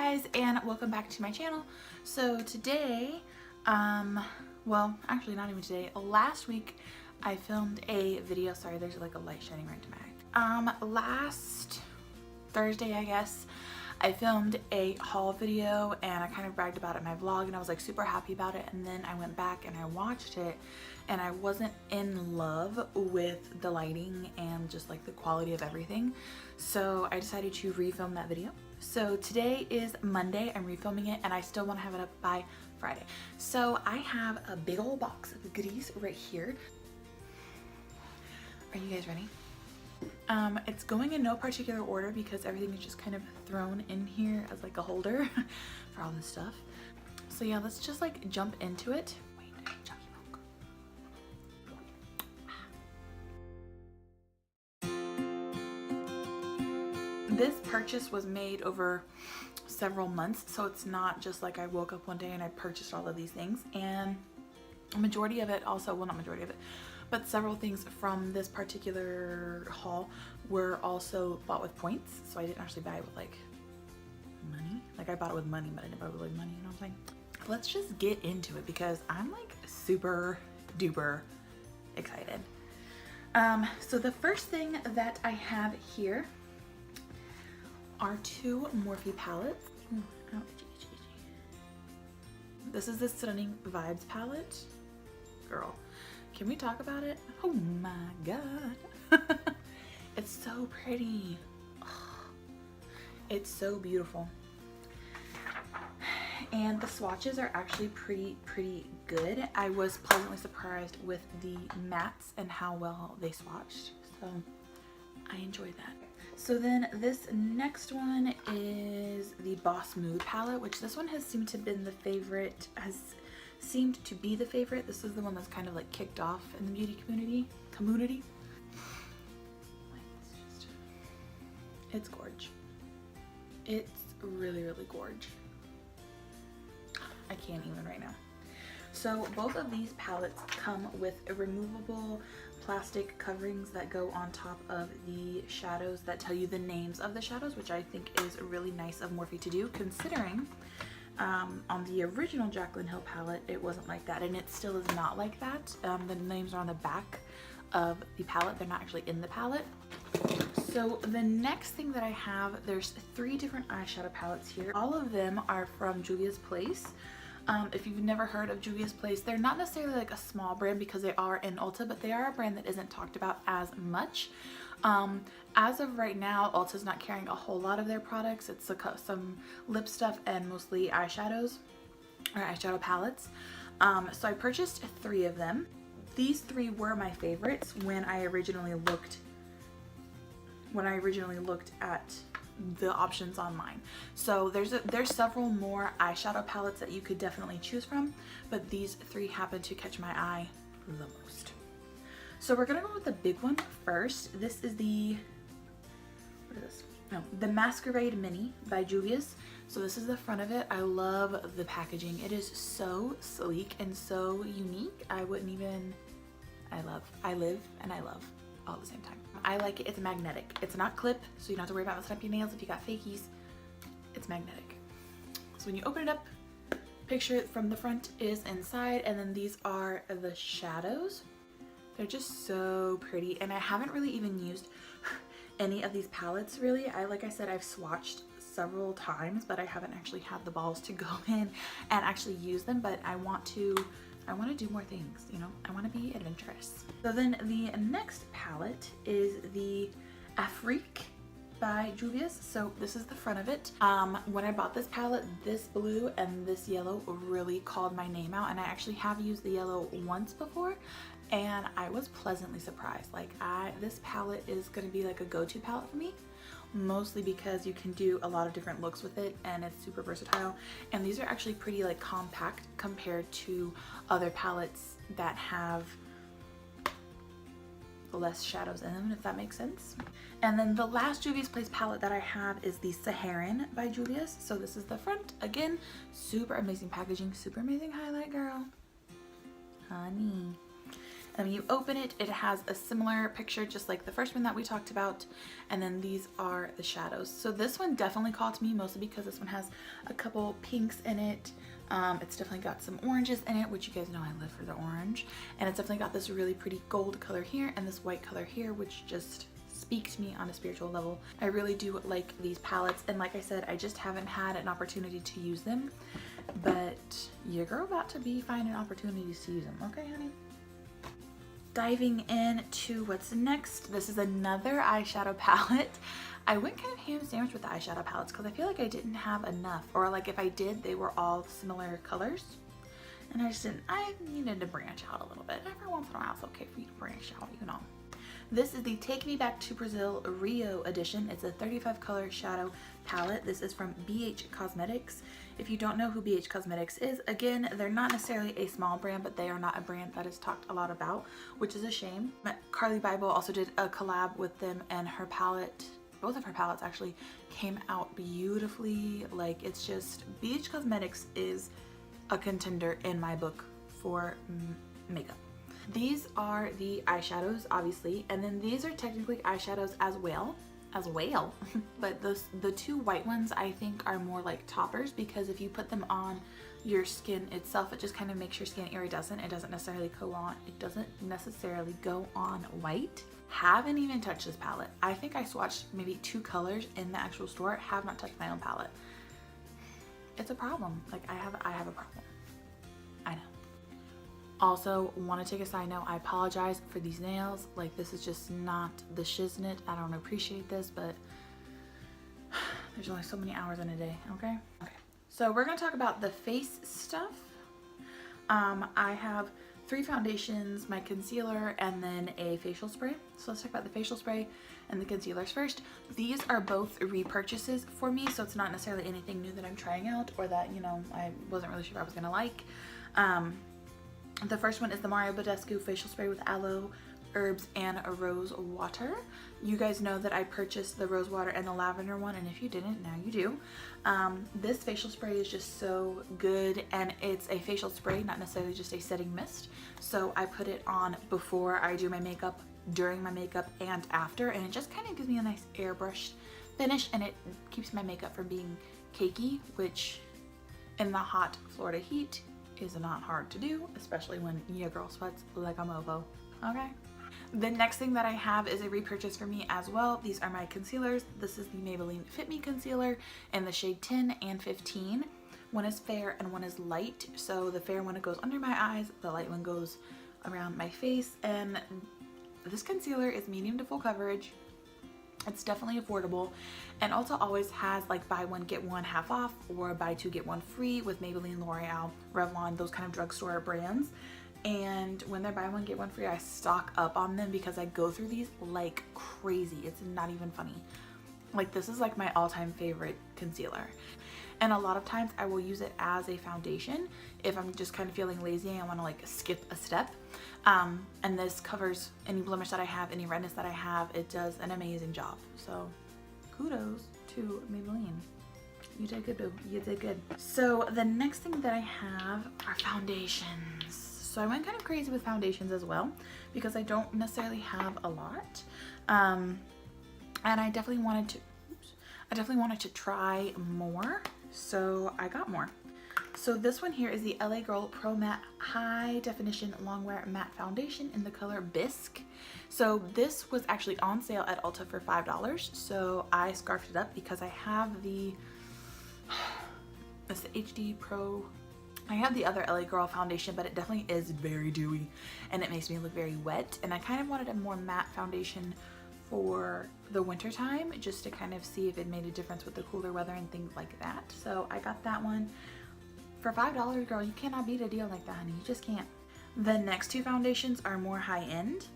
guys, and welcome back to my channel. So today, well, actually not even today, last week I filmed a video. Sorry, there's like a light shining right into my eye. Last Thursday, I guess, I filmed a haul video and I kind of bragged about it in my vlog and I was like super happy about it, and then I went back and I watched it and I wasn't in love with the lighting and just like the quality of everything, so I decided to refilm that video. So today is Monday, I'm refilming it and I still want to have it up by Friday. So I have a big old box of goodies right here. Are you guys ready? It's going in no particular order because everything is just kind of thrown in here as like a holder for all this stuff. So yeah, let's just like jump into it. Wait, chunky milk. This purchase was made over several months, so it's not just like I woke up one day and I purchased all of these things. And a majority of it also, well, not majority of it, but several things from this particular haul were also bought with points. So I didn't actually buy it with like money. Like I bought it with money, but I didn't buy it with like money, you know what I'm saying? Let's just get into it because I'm like super duper excited. So the first thing that I have here are two Morphe palettes. Oh, this is the Stunning Vibes palette. Girl, can we talk about it? Oh my god. It's so pretty. Oh, it's so beautiful. And the swatches are actually pretty good. I was pleasantly surprised with the mattes and how well they swatched. So I enjoyed that. So then this next one is the Boss Mood palette, which this one has seemed to be the favorite, This is the one that's kind of like kicked off in the beauty community. It's gorge. It's really gorge. I can't even right now. So both of these palettes come with a removable plastic coverings that go on top of the shadows that tell you the names of the shadows, which I think is really nice of Morphe to do, considering on the original Jaclyn Hill palette it wasn't like that, and it still is not like that. The names are on the back of the palette, they're not actually in the palette. So the next thing that I have, there's three different eyeshadow palettes here. All of them are from Juvia's Place. If you've never heard of Juvia's Place, they're not necessarily like a small brand because they are in Ulta, but they are a brand that isn't talked about as much. As of right now, Ulta's not carrying a whole lot of their products. It's some lip stuff and mostly eyeshadows or eyeshadow palettes. So I purchased three of them. These three were my favorites when I originally looked at the options online. So there's several more eyeshadow palettes that you could definitely choose from, but these three happen to catch my eye the most. So we're gonna go with the big one first. This is the, what is this? No, the Masquerade Mini by Juvia's. So this is the front of it. I love the packaging. It is so sleek and so unique. I live and I love all at the same time. I like it. It's magnetic. It's not clip, so you don't have to worry about messing up your nails if you got fakies. It's magnetic. So when you open it up, picture it from the front is inside, and then these are the shadows. They're just so pretty, and I haven't really even used any of these palettes really. Like I said, I've swatched several times, but I haven't actually had the balls to go in and actually use them, but I want to do more things, you know? I want to be adventurous. So then the next palette is the Afrique by Juvia's. So this is the front of it. When I bought this palette, this blue and this yellow really called my name out, and I actually have used the yellow once before and I was pleasantly surprised. Like this palette is going to be like a go-to palette for me, mostly because you can do a lot of different looks with it and it's super versatile, and these are actually pretty like compact compared to other palettes that have less shadows in them, if that makes sense. And then the last Juvia's Place palette that I have is the Saharan by Juvia's. So this is the front. Again, super amazing packaging, super amazing highlight, girl, honey. And when you open it, it has a similar picture just like the first one that we talked about. And then these are the shadows. So this one definitely called to me, mostly because this one has a couple pinks in it. It's definitely got some oranges in it, which you guys know I live for the orange. And it's definitely got this really pretty gold color here and this white color here, which just speak to me on a spiritual level. I really do like these palettes, and like I said, I just haven't had an opportunity to use them, but your girl about to be finding opportunities to use them, okay honey? Diving into what's next, this is another eyeshadow palette. I went kind of ham sandwich with the eyeshadow palettes because I feel like I didn't have enough, or like if I did, they were all similar colors, and I needed to branch out a little bit. Every once in a while it's okay for you to branch out, you know. This is the Take Me Back to Brazil Rio edition. It's a 35 color shadow palette. This is from BH Cosmetics. If you don't know who BH Cosmetics is, again, they're not necessarily a small brand, but they are not a brand that is talked a lot about, which is a shame. Carly Bible also did a collab with them, and her palette, both of her palettes actually came out beautifully. Like, it's just, BH Cosmetics is a contender in my book for makeup. These are the eyeshadows, obviously, and then these are technically eyeshadows as well. But the two white ones I think are more like toppers, because if you put them on your skin itself, it just kind of makes your skin iridescent. It doesn't necessarily go on white. Haven't even touched this palette. I think I swatched maybe 2 colors in the actual store. Have not touched my own palette. It's a problem. Like, I have a problem. I know. Also, want to take a side note, I apologize for these nails. Like, this is just not the shiznit. I don't appreciate this, but there's only so many hours in a day, okay? Okay, so we're going to talk about the face stuff. I have 3 foundations, my concealer, and then a facial spray. So let's talk about the facial spray and the concealers first. These are both repurchases for me, so it's not necessarily anything new that I'm trying out or that, you know, I wasn't really sure I was going to like. The first one is the Mario Badescu facial spray with aloe, herbs, and a rose water. You guys know that I purchased the rose water and the lavender one, and if you didn't, now you do. This facial spray is just so good, and it's a facial spray, not necessarily just a setting mist. So I put it on before I do my makeup, during my makeup, and after, and it just kind of gives me a nice airbrushed finish, and it keeps my makeup from being cakey, which in the hot Florida heat is not hard to do, especially when your girl sweats like a mofo, okay? The next thing that I have is a repurchase for me as well. These are my concealers. This is the Maybelline Fit Me concealer in the shade 10 and 15. One is fair and one is light. So the fair one goes under my eyes, the light one goes around my face, and this concealer is medium to full coverage. It's definitely affordable, and also always has like buy one get one half off or buy 2 get 1 free with Maybelline, L'Oreal, Revlon, those kind of drugstore brands. And when they're buy one get one free, I stock up on them because I go through these like crazy. It's not even funny. Like, this is like my all-time favorite concealer. And a lot of times I will use it as a foundation if I'm just kind of feeling lazy and I want to like skip a step. And this covers any blemish that I have, any redness that I have. It does an amazing job. So kudos to Maybelline. You did good, boo. You did good. So the next thing that I have are foundations. So I went kind of crazy with foundations as well because I don't necessarily have a lot. And I definitely wanted to try more. So I got more. So this one here is the LA Girl Pro Matte High Definition Longwear Matte Foundation in the color Bisque. So this was actually on sale at Ulta for $5. So I scarfed it up because I have the HD Pro. I have the other LA Girl foundation, but it definitely is very dewy and it makes me look very wet. And I kind of wanted a more matte foundation for the winter time, just to kind of see if it made a difference with the cooler weather and things like that. So I got that one for $5. Girl, you cannot beat a deal like that, honey. You just can't. The next 2 foundations are more high-end.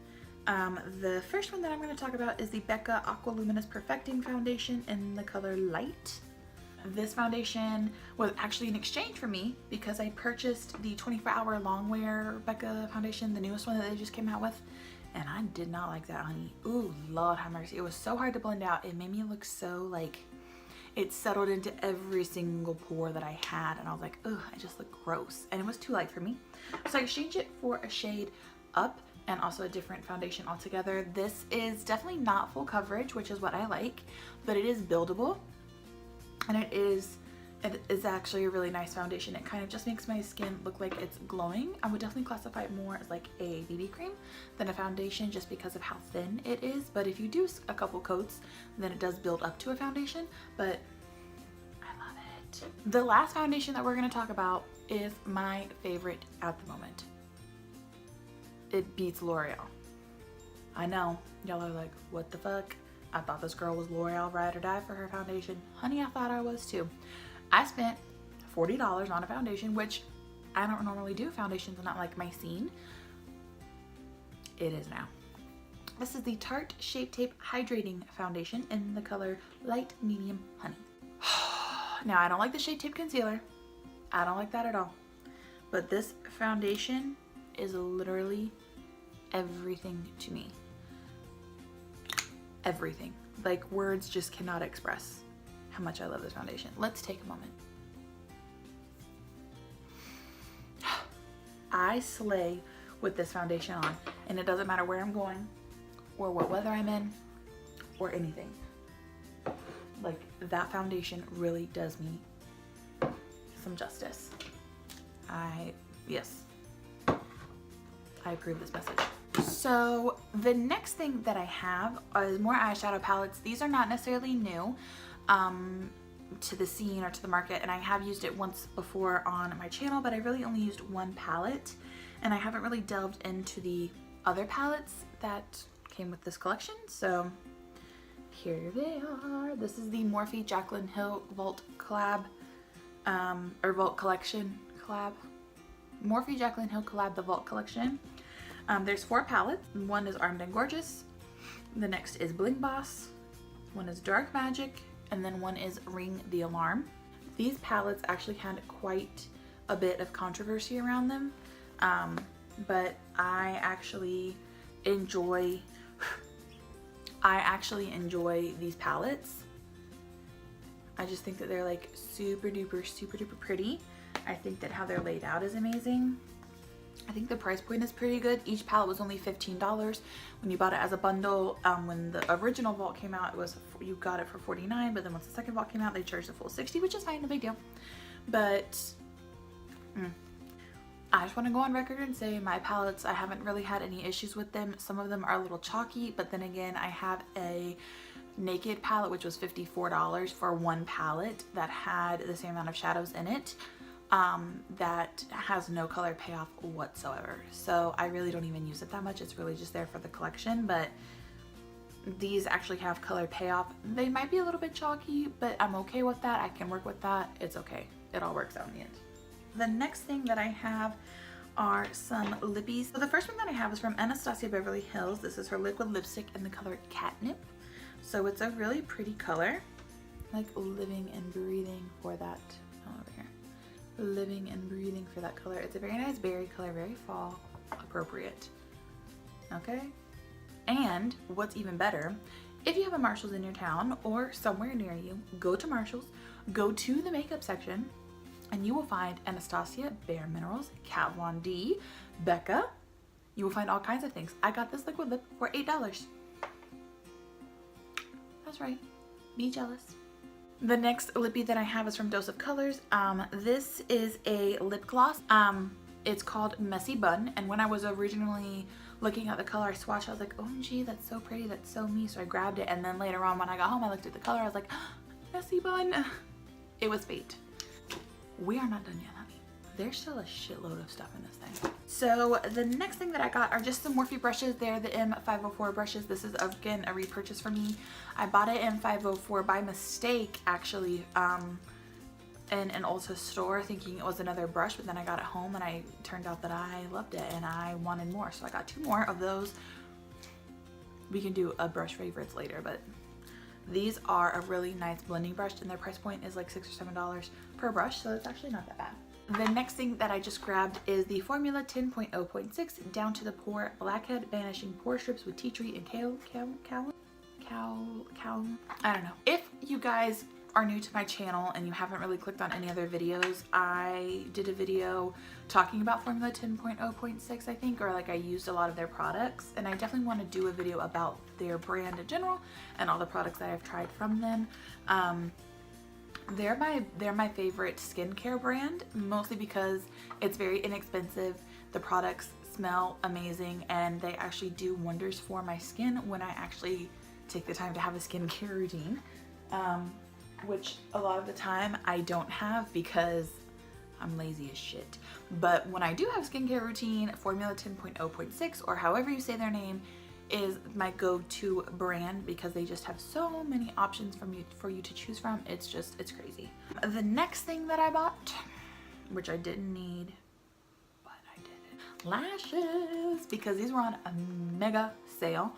The first one that I'm going to talk about is the Becca Aqua Luminous Perfecting Foundation in the color Light. This foundation was actually an exchange for me because I purchased the 24-hour Longwear Becca foundation, the newest one that they just came out with, and I did not like that, honey. Ooh, Lord have mercy. It was so hard to blend out. It made me look so like it settled into every single pore that I had, and I was like, ugh, I just look gross. And it was too light for me. So I exchanged it for a shade Up and also a different foundation altogether. This is definitely not full coverage, which is what I like, but it is buildable, and it is actually a really nice foundation. It kind of just makes my skin look like it's glowing. I would definitely classify it more as like a BB cream than a foundation just because of how thin it is. But if you do a couple coats, then it does build up to a foundation, but I love it. The last foundation that we're going to talk about is my favorite at the moment. It beats L'Oreal. I know, y'all are like, what the fuck? I thought this girl was L'Oreal ride or die for her foundation. Honey, I thought I was too. I spent $40 on a foundation, which I don't normally do. Foundations are not like my scene. It is now. This is the Tarte Shape Tape Hydrating Foundation in the color Light Medium Honey. Now, I don't like the Shape Tape Concealer. I don't like that at all. But this foundation is literally everything to me. Everything. Like, words just cannot express how much I love this foundation. Let's take a moment. I slay with this foundation on, and it doesn't matter where I'm going or what weather I'm in or anything. Like, that foundation really does me some justice. Yes, I approve this message. So the next thing that I have is more eyeshadow palettes. These are not necessarily new to the scene or to the market, and I have used it once before on my channel, but I really only used one palette, and I haven't really delved into the other palettes that came with this collection. So here they are. This is the Morphe Jaclyn Hill Vault Collab, or Vault Collection collab. Morphe Jaclyn Hill collab, the Vault Collection. There's 4 palettes. One is Armed and Gorgeous. The next is Bling Boss. One is Dark Magic. And then one is Ring the Alarm. These palettes actually had quite a bit of controversy around them. But I actually enjoy these palettes. I just think that they're like super duper pretty. I think that how they're laid out is amazing. I think the price point is pretty good. Each palette was only $15 when you bought it as a bundle. When the original Vault came out, you got it for $49, but then once the second Vault came out, they charged the full $60, which is fine, no big deal. But I just want to go on record and say my palettes, I haven't really had any issues with them. Some of them are a little chalky, but then again, I have a Naked palette, which was $54 for one palette that had the same amount of shadows in it. That has no color payoff whatsoever. So I really don't even use it that much. It's really just there for the collection, but these actually have color payoff. They might be a little bit chalky, but I'm okay with that. I can work with that. It's okay. It all works out in the end. The next thing that I have are some lippies. So the first one that I have is from Anastasia Beverly Hills. This is her liquid lipstick in the color Catnip. So it's a really pretty color, like living and breathing for that. Over here. Living and breathing for that color. It's a very nice berry color, very fall appropriate. Okay? And what's even better, if you have a Marshalls in your town or somewhere near you, go to Marshalls, go to the makeup section, and you will find Anastasia, Bare Minerals, Kat Von D, Becca. You will find all kinds of things. I got this liquid lip for $8. That's right. Be jealous. The next lippy that I have is from Dose of Colors. This is a lip gloss. It's called Messy Bun, and when I was originally looking at the color swatch, I was like, OMG, that's so pretty, that's so me, so I grabbed it, and then later on when I got home, I looked at the color, I was like, oh, Messy Bun. It was fate. We are not done yet, honey. There's still a shitload of stuff in this thing. So the next thing that I got are just some Morphe brushes. They're the M504 brushes. This is again a repurchase for me. I bought it in 504 by mistake, actually, in an Ulta store, thinking it was another brush, but then I got it home and it turned out that I loved it and I wanted more. So I got 2 more of those. We can do a brush favorites later, but these are a really nice blending brush, and their price point is like $6 or $7 per brush, so it's actually not that bad. The next thing that I just grabbed is the Formula 10.0.6 Down to the Pore Blackhead Vanishing Pore Strips with Tea Tree and Kale. I don't know. If you guys are new to my channel and you haven't really clicked on any other videos, I did a video talking about Formula 10.0.6, I think, or like I used a lot of their products, and I definitely want to do a video about their brand in general and all the products that I've tried from them. They're my favorite skincare brand, mostly because it's very inexpensive. The products smell amazing and they actually do wonders for my skin when I actually take the time to have a skincare routine, which a lot of the time I don't have because I'm lazy as shit. But when I do have a skincare routine, Formula 10.0.6, or however you say their name, is my go-to brand because they just have so many options for you to choose from. It's crazy. The next thing that I bought, which I didn't need, but I did it, lashes, because these were on a mega sale.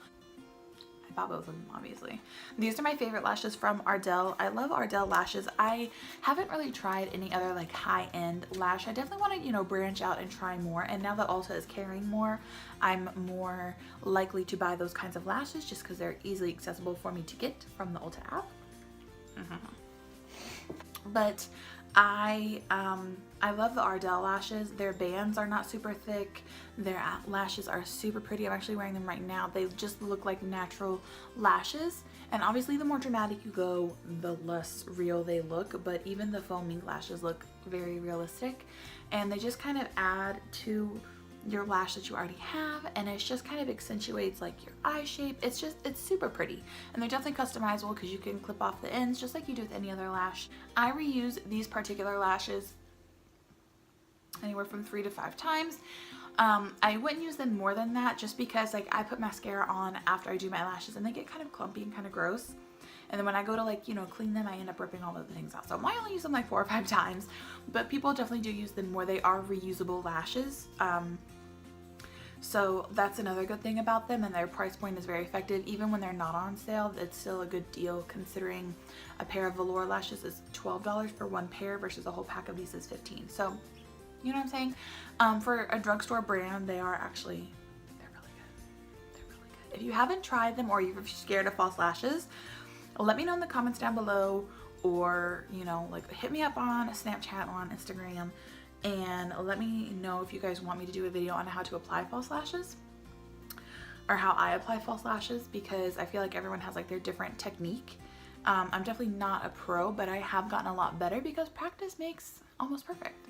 I bought both of them, obviously. These are my favorite lashes from Ardell. I love Ardell lashes. I haven't really tried any other like high-end lash. I definitely want to, you know, branch out and try more. And now that Ulta is carrying more, I'm more likely to buy those kinds of lashes just because they're easily accessible for me to get from the Ulta app. But I love the Ardell lashes. Their bands are not super thick. Their lashes are super pretty. I'm actually wearing them right now. They just look like natural lashes. And obviously the more dramatic you go, the less real they look. But even the foaming lashes look very realistic. And they just kind of add to your lash that you already have, and it just kind of accentuates like your eye shape. It's super pretty, and they're definitely customizable because you can clip off the ends just like you do with any other lash. I reuse these particular lashes anywhere from 3 to 5 times. I wouldn't use them more than that just because like I put mascara on after I do my lashes and they get kind of clumpy and kind of gross. And then when I go to like, you know, clean them, I end up ripping all of the things out. So I only use them like 4 or 5 times, but people definitely do use them more. They are reusable lashes. So that's another good thing about them, and their price point is very effective. Even when they're not on sale, it's still a good deal considering a pair of velour lashes is $12 for 1 pair versus a whole pack of these is $15. So, you know what I'm saying? For a drugstore brand, they're really good. They're really good. If you haven't tried them or you're scared of false lashes, let me know in the comments down below, or, you know, like hit me up on Snapchat or on Instagram and let me know if you guys want me to do a video on how to apply false lashes or how I apply false lashes, because I feel like everyone has like their different technique. I'm definitely not a pro, but I have gotten a lot better because practice makes almost perfect.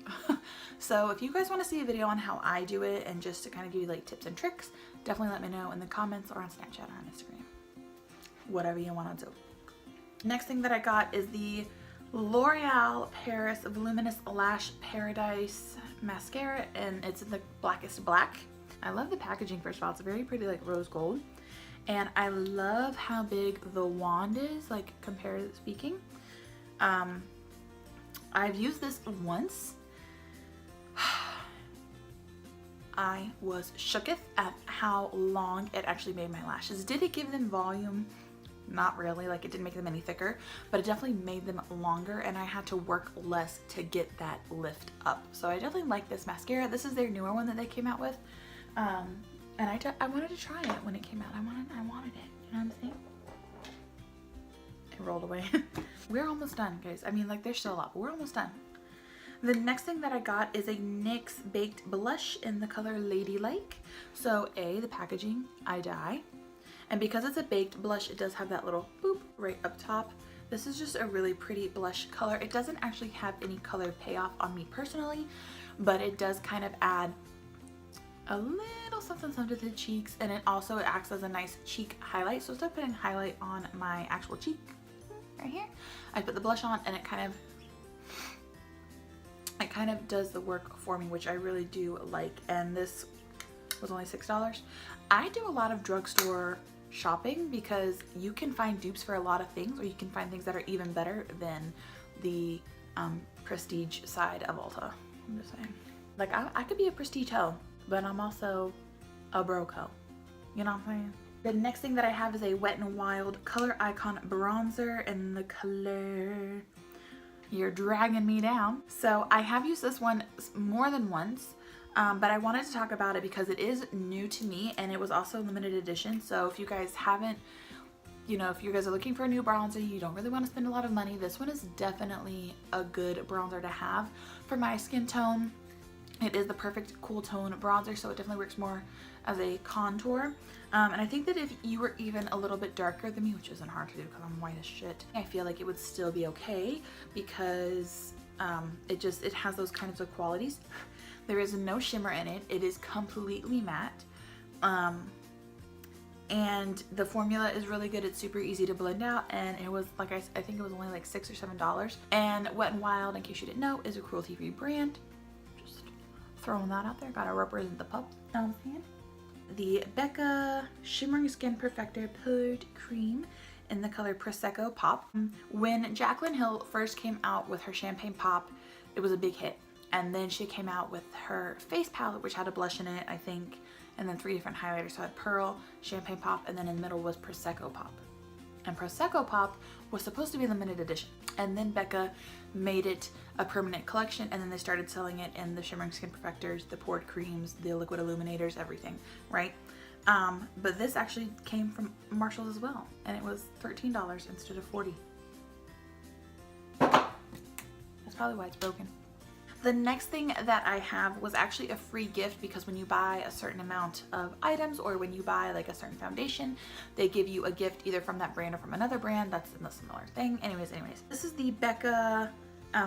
So if you guys want to see a video on how I do it and just to kind of give you like tips and tricks, definitely let me know in the comments or on Snapchat or on Instagram. Whatever you want to do. Next thing that I got is the L'Oreal Paris Voluminous Lash Paradise Mascara, and it's in the blackest black. I love the packaging, first of all. It's very pretty, like rose gold. And I love how big the wand is, like comparatively speaking. I've used this once. I was shooketh at how long it actually made my lashes. Did it give them volume? Not really, like it didn't make them any thicker, but it definitely made them longer, and I had to work less to get that lift up. So I definitely like this mascara. This is their newer one that they came out with. And I wanted to try it when it came out. I wanted it, you know what I'm saying? It rolled away. We're almost done, guys. I mean, like there's still a lot, but we're almost done. The next thing that I got is a NYX Baked Blush in the color Ladylike. So the packaging, I die. And because it's a baked blush, it does have that little boop right up top. This is just a really pretty blush color. It doesn't actually have any color payoff on me personally, but it does kind of add a little something to the cheeks, and it also acts as a nice cheek highlight. So instead of putting highlight on my actual cheek right here, I put the blush on, and it kind of does the work for me, which I really do like. And this was only $6. I do a lot of drugstore shopping because you can find dupes for a lot of things, or you can find things that are even better than the prestige side of Ulta. I'm just saying, like I could be a prestige hoe, but I'm also a broke hoe, you know what I'm saying? The next thing that I have is a Wet n Wild Color Icon bronzer in the color You're Dragging Me Down. So I have used this one more than once. But I wanted to talk about it because it is new to me, and it was also limited edition. So if you guys haven't you know, if you guys are looking for a new bronzer, you don't really want to spend a lot of money, this one is definitely a good bronzer to have for my skin tone. It is the perfect cool tone bronzer, so it definitely works more as a contour. And I think that if you were even a little bit darker than me, which isn't hard to do because I'm white as shit, I feel like it would still be okay because it has those kinds of qualities. There is no shimmer in it. It is completely matte. And the formula is really good. It's super easy to blend out, and it was like I think it was only like $6 or $7. And Wet n Wild, in case you didn't know, is a cruelty-free brand. Just throwing that out there. Gotta represent the pup. Know what I'm saying? The Becca Shimmering Skin Perfector Poured Cream in the color Prosecco Pop. When Jaclyn Hill first came out with her Champagne Pop, it was a big hit. And then she came out with her face palette, which had a blush in it, I think, and then 3 different highlighters. So I had Pearl, Champagne Pop, and then in the middle was Prosecco Pop. And Prosecco Pop was supposed to be limited edition. And then Becca made it a permanent collection, and then they started selling it in the Shimmering Skin Perfectors, the poured creams, the liquid illuminators, everything, right? But this actually came from Marshalls as well, and it was $13 instead of $40. That's probably why it's broken. The next thing that I have was actually a free gift, because when you buy a certain amount of items, or when you buy like a certain foundation, they give you a gift either from that brand or from another brand that's in a similar thing. Anyways, this is the Becca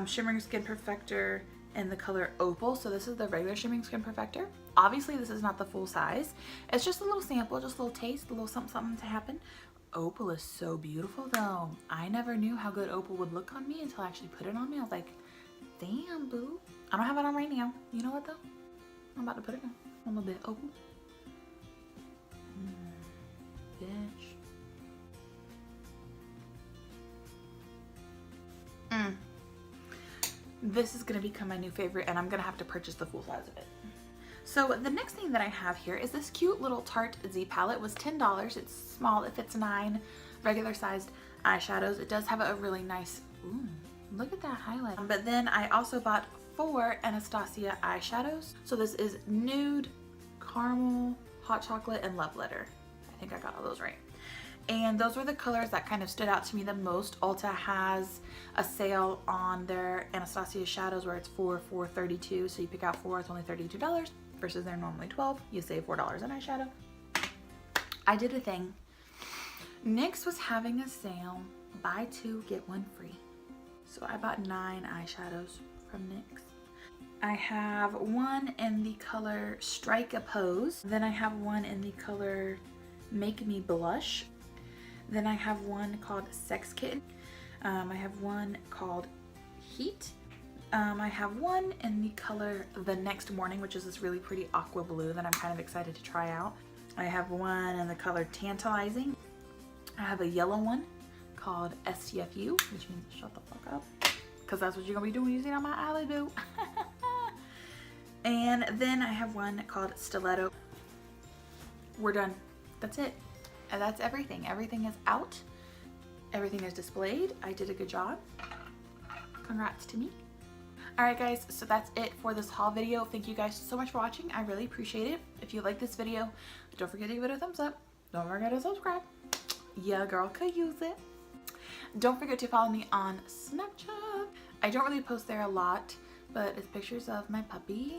Shimmering Skin Perfector in the color Opal. So this is the regular Shimmering Skin Perfector. Obviously this is not the full size. It's just a little sample, just a little taste, a little something to happen. Opal is so beautiful though. I never knew how good Opal would look on me until I actually put it on me. I was like, damn, boo. I don't have it on right now. You know what though? I'm about to put it on. A little bit Opal. Bitch. This is gonna become my new favorite, and I'm gonna have to purchase the full size of it. So the next thing that I have here is this cute little Tarte Z palette. It was $10. It's small. It fits 9 regular sized eyeshadows. It does have a really nice, ooh, look at that highlight. But then I also bought 4 Anastasia eyeshadows. So this is Nude, Caramel, Hot Chocolate, and Love Letter. I think I got all those right. And those were the colors that kind of stood out to me the most. Ulta has a sale on their Anastasia shadows where it's $4.32. So you pick out 4, it's only $32 versus they're normally $12. You save $4 on eyeshadow. I did a thing. NYX was having a sale, buy 2, get 1 free. So I bought 9 eyeshadows from NYX. I have one in the color Strike a Pose. Then I have one in the color Make Me Blush. Then I have one called Sex Kitten. I have one called Heat. I have one in the color The Next Morning, which is this really pretty aqua blue that I'm kind of excited to try out. I have one in the color Tantalizing. I have a yellow one called STFU, which means shut the fuck up, because that's what you're gonna be doing when you see it on my alley, boo. And then I have one called Stiletto. We're done. That's it. And that's everything. Everything is out. Everything is displayed. I did a good job. Congrats to me. Alright guys, so that's it for this haul video. Thank you guys so much for watching. I really appreciate it. If you like this video, don't forget to give it a thumbs up. Don't forget to subscribe. Yeah, girl could use it. Don't forget to follow me on Snapchat. I don't really post there a lot, but it's pictures of my puppy.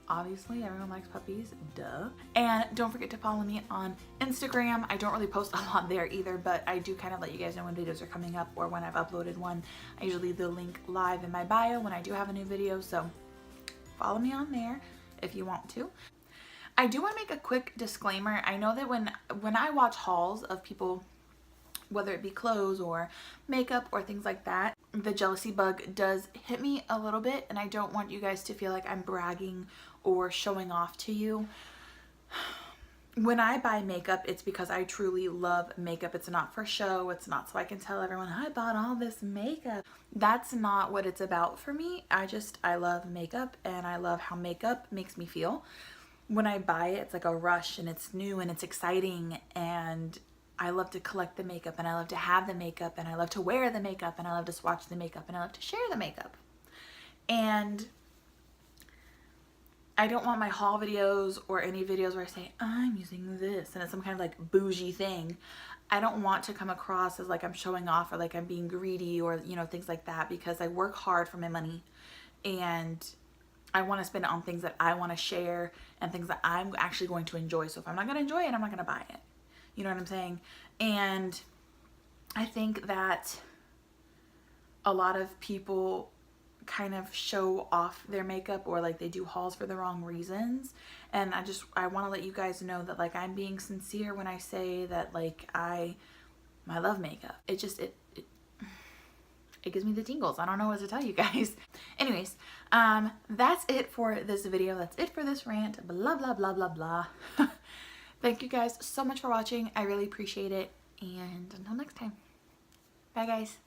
Obviously, everyone likes puppies, duh. And don't forget to follow me on Instagram. I don't really post a lot there either, but I do kind of let you guys know when videos are coming up or when I've uploaded one. I usually leave the link live in my bio when I do have a new video, so follow me on there if you want to. I do want to make a quick disclaimer. I know that when I watch hauls of people, whether it be clothes or makeup or things like that, the jealousy bug does hit me a little bit, and I don't want you guys to feel like I'm bragging or showing off to you. When I buy makeup, it's because I truly love makeup. It's not for show. It's not so I can tell everyone I bought all this makeup. That's not what it's about for me. I love makeup, and I love how makeup makes me feel. When I buy it, it's like a rush, and it's new and it's exciting, and I love to collect the makeup, and I love to have the makeup, and I love to wear the makeup, and I love to swatch the makeup, and I love to share the makeup. And I don't want my haul videos or any videos where I say, I'm using this, and it's some kind of like bougie thing. I don't want to come across as like I'm showing off or like I'm being greedy or, you know, things like that, because I work hard for my money and I want to spend it on things that I want to share and things that I'm actually going to enjoy. So if I'm not going to enjoy it, I'm not going to buy it. You know what I'm saying? And I think that a lot of people kind of show off their makeup or like they do hauls for the wrong reasons. And I want to let you guys know that like I'm being sincere when I say that like I love makeup. It gives me the tingles. I don't know what to tell you guys. Anyways, that's it for this video. That's it for this rant. Blah, blah, blah, blah, blah. Thank you guys so much for watching. I really appreciate it. And until next time. Bye, guys.